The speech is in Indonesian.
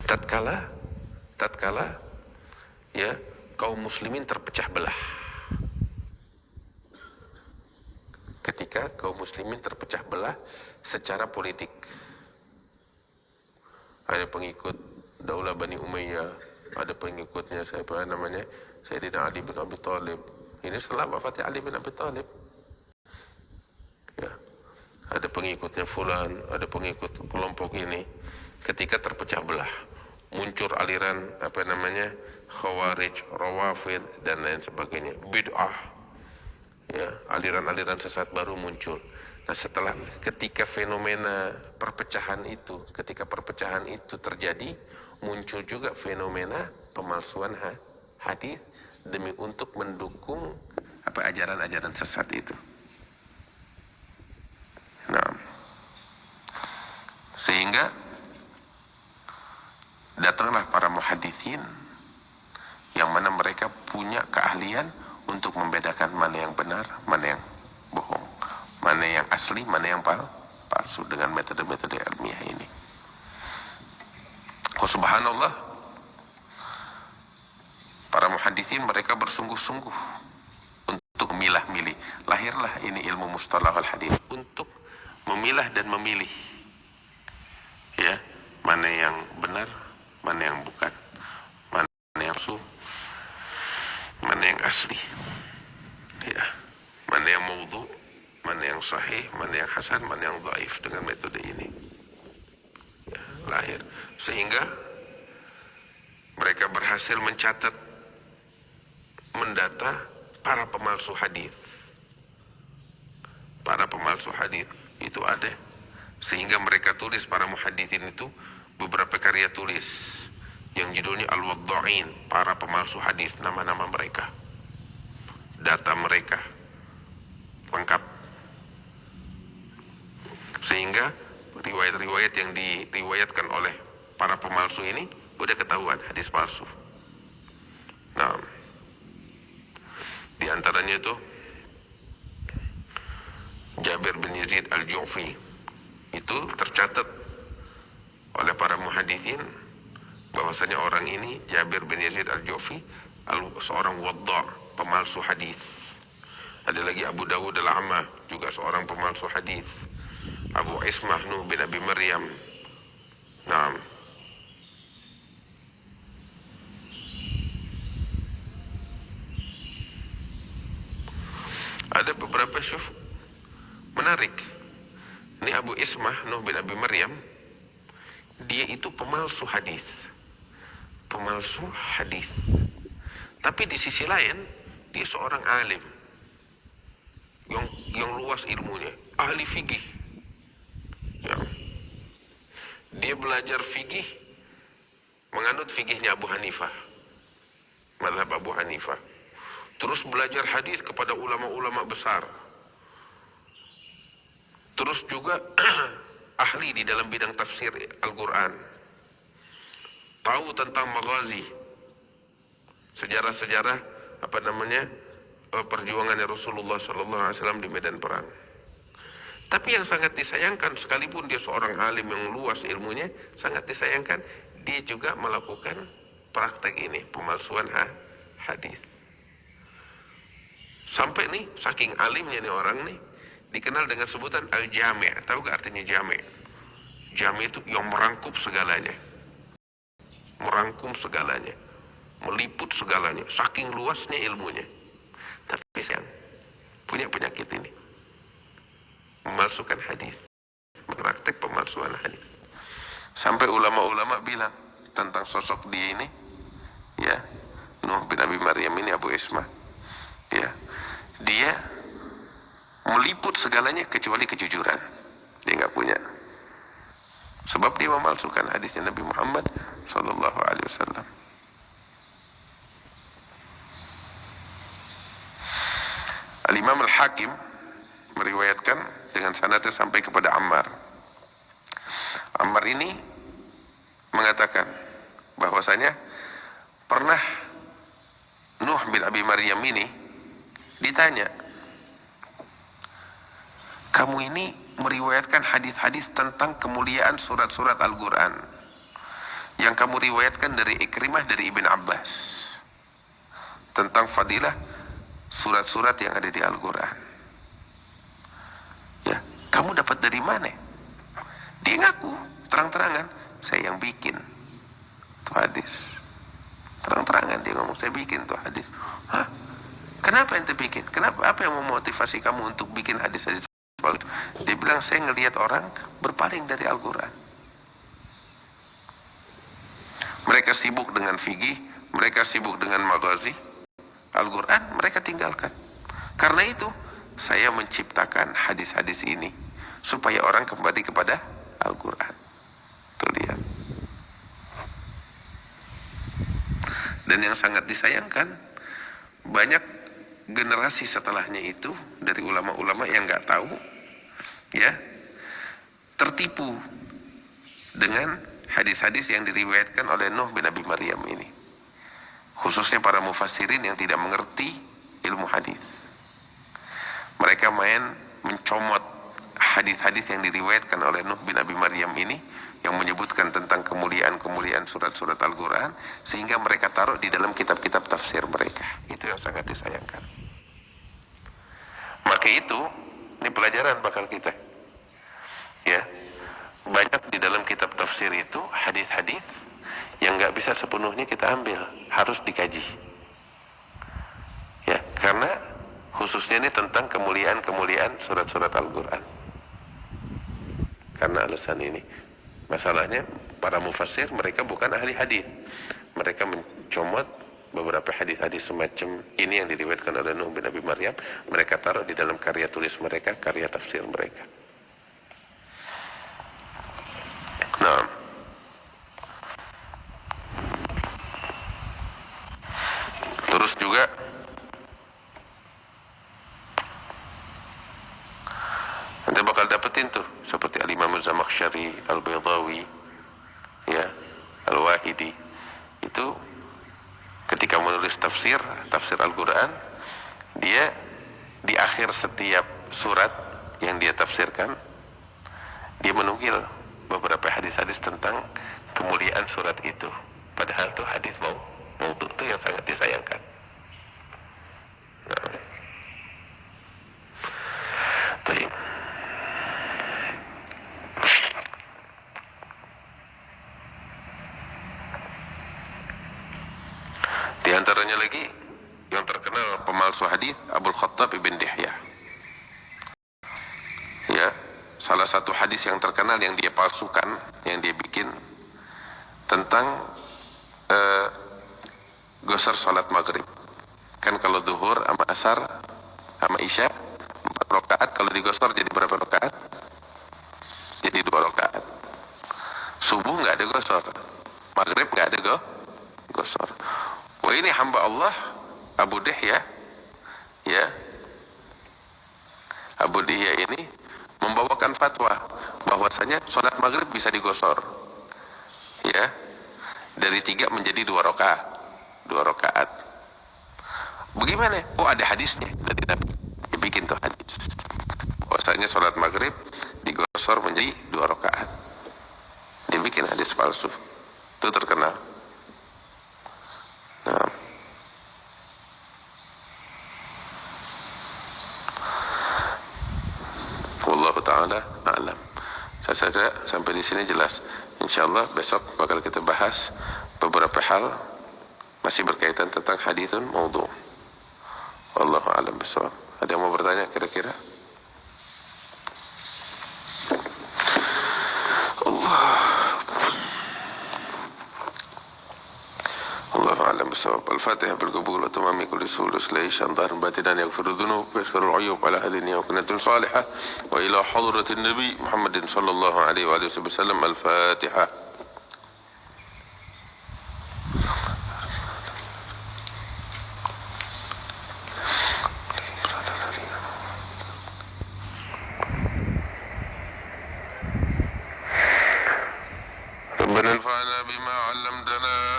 tatkala ya kaum muslimin terpecah belah. Ketika kaum muslimin terpecah belah secara politik. Ada pengikut Daulah Bani Umayyah, ada pengikutnya siapa namanya? Sayyidina Ali bin Abi Thalib. Ini setelah wafatnya Ali bin Abi Thalib. Ya. Ada pengikutnya fulan, ada pengikut kelompok ini. Ketika terpecah belah, muncul aliran apa namanya? Khawarij, Rawafid dan lain sebagainya. Bid'ah. Ya, aliran-aliran sesat baru muncul. Nah, ketika fenomena perpecahan itu, ketika perpecahan itu terjadi, muncul juga fenomena pemalsuan hadis demi untuk mendukung apa ajaran-ajaran sesat itu. Nah, sehingga datanglah para muhaditsin yang mana mereka punya keahlian untuk membedakan mana yang benar, mana yang bohong, mana yang asli, mana yang palsu dengan metode-metode ilmiah ini. Oh subhanallah, para muhaditsin mereka bersungguh-sungguh untuk memilah-milih. Lahirlah ini ilmu mustalahul hadis untuk memilah dan memilih, ya, mana yang benar, mana yang bukan, mana yang palsu, mana yang asli, ya, mana yang maudhu, mana yang sahih, mana yang hasan, mana yang dhaif dengan metode ini. Ya, lahir. Sehingga mereka berhasil mencatat, mendata para pemalsu hadis. Para pemalsu hadis itu ada. Sehingga mereka tulis, para muhaditsin itu, beberapa karya tulis yang judulnya Al-Wadda'in, para pemalsu hadis, nama-nama mereka, data mereka lengkap, sehingga riwayat-riwayat yang diriwayatkan oleh para pemalsu ini udah ketahuan hadis palsu. Nah, di antaranya itu Jabir bin Yazid Al-Ju'fi, itu tercatat oleh para muhaditsin bahwasanya orang ini, Jabir bin Yazid Al-Ju'fi, seorang wadda', pemalsu hadis. Ada lagi Abu Dawud Al-Amma, juga seorang pemalsu hadis. Abu Ismah Nuh bin Abi Maryam. Nah, ada beberapa syuf menarik. Ini Abu Ismah Nuh bin Abi Maryam, dia itu pemalsu hadis. Pemalsu hadis. Tapi di sisi lain, dia seorang alim yang luas ilmunya, ahli fikih. Ya. Dia belajar fikih, menganut fikihnya Abu Hanifah, mazhab Abu Hanifah. Terus belajar hadis kepada ulama-ulama besar. Terus juga ahli di dalam bidang tafsir Al-Quran. Tahu tentang maghazi, sejarah-sejarah apa namanya, perjuangannya Rasulullah SAW di medan perang. Tapi yang sangat disayangkan, sekalipun dia seorang alim yang luas ilmunya, sangat disayangkan dia juga melakukan praktek ini, pemalsuan hadis. Sampai nih, saking alimnya nih orang nih, dikenal dengan sebutan Al-Jami'. Tahu gak artinya Jami'? Jami' itu yang merangkup segalanya. Merangkum segalanya. Meliput segalanya. Saking luasnya ilmunya. Tapi sayang, punya penyakit ini. Memalsukan hadis. Praktek pemalsuan hadis. Sampai ulama-ulama bilang tentang sosok dia ini, ya, Nuh bin Abi Maryam ini, Abu Ismah, ya, dia meliput segalanya kecuali kejujuran. Dia nggak punya. Sebab dia memalsukan hadisnya Nabi Muhammad Sallallahu Alaihi Wasallam. Al-Imam Al-Hakim meriwayatkan dengan sanadnya sampai kepada Ammar. Ammar ini mengatakan bahwasanya pernah Nuh bin Abi Maryam ini ditanya, kamu ini meriwayatkan hadis-hadis tentang kemuliaan surat-surat Al-Quran yang kamu riwayatkan dari Ikrimah dari Ibn Abbas tentang fadilah surat-surat yang ada di Al-Quran. Ya, kamu dapat dari mana? Dia ngaku terang-terangan, saya yang bikin tuh hadis. Terang-terangan dia ngomong, saya bikin tuh hadis. Hah? Kenapa ente bikin? Kenapa? Apa yang memotivasi kamu untuk bikin hadis-hadis seperti itu? Dia bilang, saya ngelihat orang berpaling dari Al-Quran. Mereka sibuk dengan fikih, mereka sibuk dengan maghazi. Al-Quran mereka tinggalkan. Karena itu, saya menciptakan hadis-hadis ini supaya orang kembali kepada Al-Quran. Tuh lihat. Dan yang sangat disayangkan, banyak generasi setelahnya itu dari ulama-ulama yang nggak tahu, ya, tertipu dengan hadis-hadis yang diriwayatkan oleh Nuh bin Abi Maryam ini. Khususnya para mufassirin yang tidak mengerti ilmu hadis. Mereka main mencomot hadis-hadis yang diriwayatkan oleh Nuh bin Abi Maryam ini yang menyebutkan tentang kemuliaan-kemuliaan surat-surat Al-Quran, sehingga mereka taruh di dalam kitab-kitab tafsir mereka. Itu yang sangat disayangkan. Maka itu, ini pelajaran bakal kita. Ya, banyak di dalam kitab tafsir itu hadis-hadis yang nggak bisa sepenuhnya kita ambil, harus dikaji. Ya, karena khususnya ini tentang kemuliaan-kemuliaan surat-surat Al-Quran. Karena alasan ini. Masalahnya para mufassir mereka bukan ahli hadis. Mereka mencomot beberapa hadis-hadis semacam ini yang diriwayatkan oleh Nuh bin Abi Maryam, mereka taruh di dalam karya tulis mereka, karya tafsir mereka. Nah, terus juga nanti bakal dapetin tuh seperti Al-Imam Az-Zamakhsyari, Al-Baydawi, ya, Al-Wahidi. Itu ketika menulis tafsir Al-Quran, dia di akhir setiap surat yang dia tafsirkan, dia menukil beberapa hadis-hadis tentang kemuliaan surat itu. Padahal itu hadis maudhu itu yang sangat disayangkan. Nah. Baik. Di antaranya lagi yang terkenal pemalsu hadis Abul Khattab ibn Dihyah. Ya, salah satu hadis yang terkenal yang dia palsukan, yang dia bikin tentang gosor salat maghrib. Kan kalau zuhur sama asar sama isya 4 rakaat, kalau digosor jadi berapa rakaat? Jadi 2 rakaat. Subuh nggak ada gosor, maghrib nggak ada gosor. Wah, ini hamba Allah Abu Dihyah, ya, Abu Dihyah ini membawakan fatwa bahwasanya sholat maghrib bisa digosor, ya, dari 3 menjadi 2 rakaat, 2 rakaat. Bagaimana? Oh, ada hadisnya dari Nabi. Dia bikin tuh hadis bahwasanya sholat maghrib digosor menjadi 2 rakaat. Dia bikin hadis palsu. Itu terkenal. Nah, wallahu ta'ala a'lam. Saya saja sampai di sini jelas. Insyaallah besok bakal kita bahas beberapa hal masih berkaitan tentang haditsun maudhu. Wallahu a'lam bishawab. Ada yang mau bertanya kira-kira? الله أعلم بالصواب. الفاتحة بالقبول وتمام كل سهول وسليش عن ظهر باطنا يغفر الذنوب ويغفر العيوب على هدينا وكنة صالحة وإلى حضرة النبي محمد صلى الله عليه وآله وسلم. الفاتحة. ربنا انفعنا بما علمتنا